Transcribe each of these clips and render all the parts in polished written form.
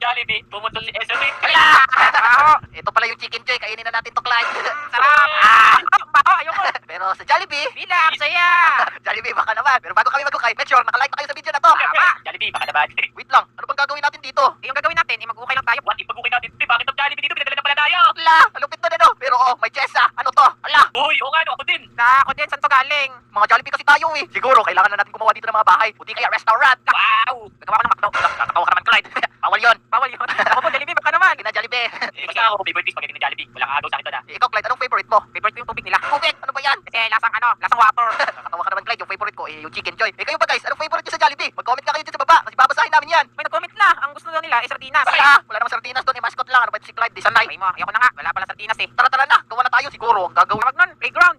Jollibee, pumutol si SME. Ala! Ito pala yung Chicken Joy, kainin na natin to, Clyde. Sarap! Bako, ayoko! Pero sa Jollibee, Bilang, saya! Jollibee baka naman. Pero bago kami mag-ukay, make sure nakalike na kayo sa video na to. Tama! Jollibee, baka naman. Wait lang, ano bang gagawin natin dito? Yung gagawin natin, mag-ukay lang tayo. What if pag-ukay natin? Bakit ang Jollibee dito? Pinadala na pala tayo. Ala, malupit na ano? Pero may chesa. Ano to? Ala, Uy, oo nga, no, ako din. Ako din, saan to galing? mga Jollibee kasi tayo eh. Siguro, kailangan na natin gumawa dito ng mga bahay. Buti kaya restaurant. Wow! Nagawa ko ng McDo. Nakatawa ka naman, Clyde. Bawal yun. Bawal yun. Ako po, Jollibee, baka naman. Sige na, Jollibee. Basta ako, favorite is spaghetti ni Jollibee. Walang agaw sa akin to na. Ikaw, Clyde, anong favorite mo? Favorite ko yung tubig nila. Tubig, ano ba yan? Kasi lasang water. Nakatawa ka naman, Clyde. Yung favorite ko, yung Chicken Joy. Kayo ba guys, anong favorite nyo sa Jollibee? Mag-comment nga kayo dyan sa baba, kasi babasahin namin yan. May nag-comment na. Ang gusto daw nila is sardinas. Wala namang sardinas doon, mascot lang. Ano ba ito si Clyde? Di sanay. Ay mo, ayoko na nga. Wala pala sardinas eh. Tara na, gawa na tayo. Siguro, ang gagawin. Tawag nun, playground.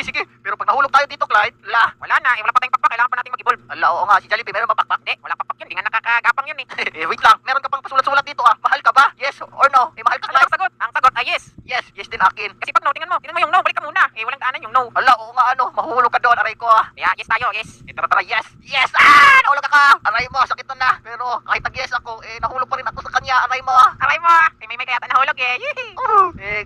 Sige. Pero pag nahulog tayo dito, Clyde, Wala na, wala pa tayong pakpak. Kailangan pa natin mag-evolve. ala, oo nga, si Jollibee, meron ba pakpak? Hindi, wala pakpak yun. Di nga nakakagapang yun eh. Wait lang, meron ka pang pasulat-sulat dito ah. Mahal ka ba? Yes or no? Mahal ka, Ano Clyde? ang sagot? Ang sagot ay yes. Yes din akin. Kasi pag no, tingnan mo yung no. Balik ka muna. Walang daanan yung no. Ala, oo nga ano, mahuhulog ka doon, aray ko ah. Kaya yes tayo, yes. Tara, yes! Nahulog ako! Aray mo, sakit na. Pero kahit nag-yes ako, nahulog pa rin ako sa kanya, aray mo. Aray mo, may kaya nahulog eh.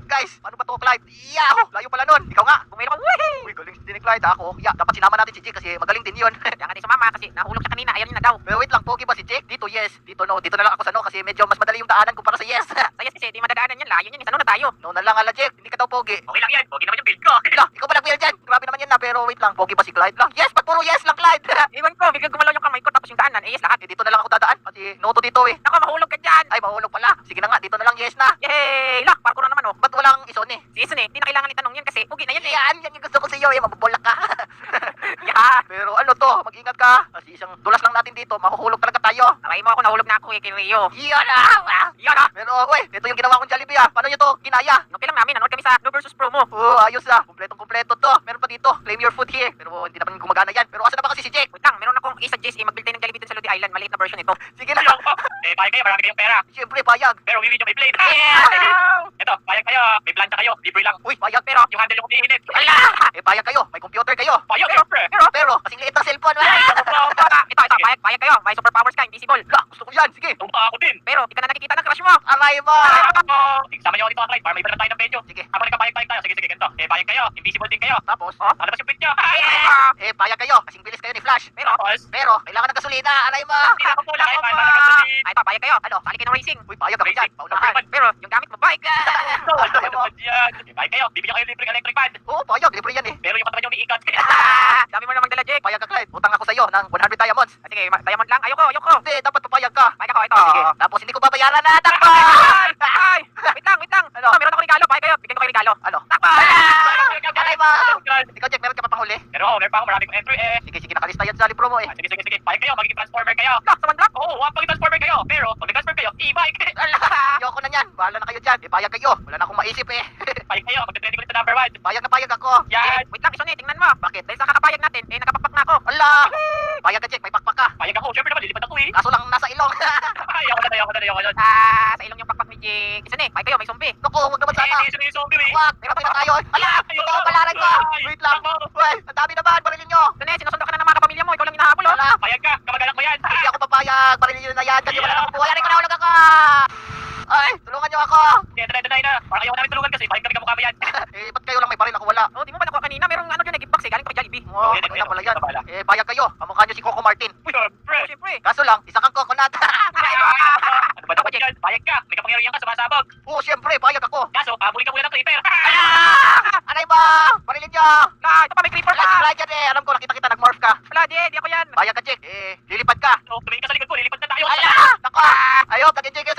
Guys, paano ba to, Clyde? Yaho! Layo pala nun. Ikaw nga. Bumilo ka, woohoo! Uy, galing din ni Clyde ako. Dapat sinama natin si Jake kasi magaling din yun. Diyan ka din sumama kasi nahulog siya kanina. Ayaw niya na daw. Pero wait lang, pogi ba si Jake? Dito yes, dito no. Dito na lang ako sa no kasi medyo mas madali yung daanan kumpara sa yes. Sa yes kasi di madadaanan yan. Layo niyan. Isa no na tayo. No na lang ala, Jake. Hindi ka daw pogi. Okay lang yan. Okay naman yung build ko. Ala, ikaw ba nag-wheel dyan? Grabe naman yan na. Pero wait lang, pogi ba si Clyde lang? Yes, pag puro yes lang, Clyde. Iwan ko, biglang gumalaw yung kamay ko tapos yung daanan. Yes lahat. Dito na lang ako dadaan. Kasi no to dito eh. Ako, mahulog ka dyan. Ay, mahulog pala. Sige na nga, dito na lang yes na. Yay! Lock, parkour na naman oh. Ba't walang ison eh? Si Ison eh, di na kailangan itanong yun kasi pugi na yan eh. Yan yung gusto ko sa iyo eh. Mabubola ka. Yeah. Pero ano to, mag-ingat ka. Kasi isang dulas lang natin dito, mahuhulog talaga tayo. Aray mo ako, nahulog na ako eh kay Rio. Yan ah! Yan ah! Pero, ito yung ginawa kong Jollibee ah. Paano nyo to ginaya? Okay lang namin, nanood kami sa No versus Promo. Ayos ah. Kumpletong-kumpleto to. Meron pa dito, claim your food here. Pero hindi naman gumagana yan. Pero asa na ba kasi si Jake? Wait lang, meron akong i-suggest mag-build tayo ng Jollibee dun sa Lodi Island. Maliit na version ito. Sige na. Ayoko. Payag kayo, marami kayong pera. Siyempre, payag. Pero we need yung may blade. Yeah! Ito, payag kayo. May planta kayo. Libre lang. Uy, payag. Pero, Yung handle yung umiinit. ala! Payag kayo. May computer kayo. Payag, siyempre. Pero, kasing liit ang cellphone. Ito, payag kayo. May superpowers ka, invisible. Gusto ko yan. Sige. Tumpa ako din. Pero, di ka na nakikita ng crush mo. Aray mo. Sama niyo ako dito, Clyde. Para may iba na tayo ng venue. Sige. Habang nagpapayag-payag tayo. Sige, ganito. Payag kayo. Invisible din kayo. Tapos, Ano ba yung print nyo? payag kayo. Kasing bilis kayo ni Flash. Pero, kailangan ng gasolina. Aray mo. Pinakapula kayo. Paano Ay, nagkasalit? ito, payag kayo. Ano, sali kayo ng racing. Uy, payag ako dyan. Paunahan. Pero, yung gamit mo, bike. Ano naman yan? Payag kayo. Bibigyan kayo libre ng electric fan. Oo, payag. Libre yan eh. Pero yung katawan nyo umiikot. Dami mo namang dala, Jake. Payag ka, Clyde. Utang ako sa'yo ng 100 diamonds. Sige, diamond lang. Ayoko. Hindi, dapat papayag ka. Payag ako, ito. Sige. Tapos, hindi ko babayaran na. Takbo! Ay! Wait lang. Ano? Meron ako regalo. Payag kayo. Bigyan ko kayo regalo. Ano? Takbo! Aray mo. Ikaw, Jack, meron ka pa pang huli? Pero meron pa ako. Marami kong entry eh. Sige, nakalista yan sa promo eh. Sige. Payag kayo. Magiging transformer kayo. Lock, sa one block. Oo, pag transformer kayo. Pero pag nag-transform kayo, e-bike. Ayoko na yan. Bahala na kayo dyan. Payag kayo. Wala na akong maisip eh. Payag kayo. Magte-trending ulit sa number 1. Payag na payag ako. Yan. Wait lang, Ison eh. Tingnan mo. Bakit? Dahil sa kakapayag natin, nakapakpak na ako. Ala! Payag ka, Jack. May pakpak ka. Payag ako. Siyempre naman, lilipad ako eh. Kaso lang nasa ilong. Ayoko na. Sa ilong yung pakpak ni Jake. Ison eh. Payag kayo, may zombie. Naku, huwag naman sana. Hindi yung zombie eh. Wag, meron pa tayo. Ala! Totoo palaran ko. Wait lang. Uy, ang dami naman. Barilin nyo. Ison eh, sinusundo ka na ng mga kapamilya mo. Ikaw lang hinahabol, oh. Ala! Payag ka. Kamag-anak mo yan. Hindi ako papayag. Barilin nyo na yan. Kasi wala na akong buhay. Aray ko, nahulog ako. Ay, tulungan nyo ako. Kaya deny na. Parang ayaw namin tulungan kasi payag kami kamukha mo yan. Ba't kayo lang may baril? Ako wala. Oh, di mo ba nakuha kanina? Merong ano dyan, gift box eh. Galing pa kay Jollibee. Oh, Hindi, ano pala yan? wala. Payag kayo. Kamukha nyo si Coco Martin. Siyempre. Siyempre. Kaso lang, isa kang coconut. Ano ba dapat yan? Payag ka. May kapangyarihan ka, sumasabog. Oo, siyempre, payag ako. Kaso, abulin ka muna ng creeper. Aray mo! Barilin nyo! Ito pa may creeper Wala, ka. wala dyan eh. Alam ko, nakita kita, nag-morph ka. Wala, Jake. Di ako yan. Payag ka, Jake. Lilipad ka. So, tumingin ka sa likod ko, lilipad na tayo. Ala! Nako! Ayok, nag-enjoy kayo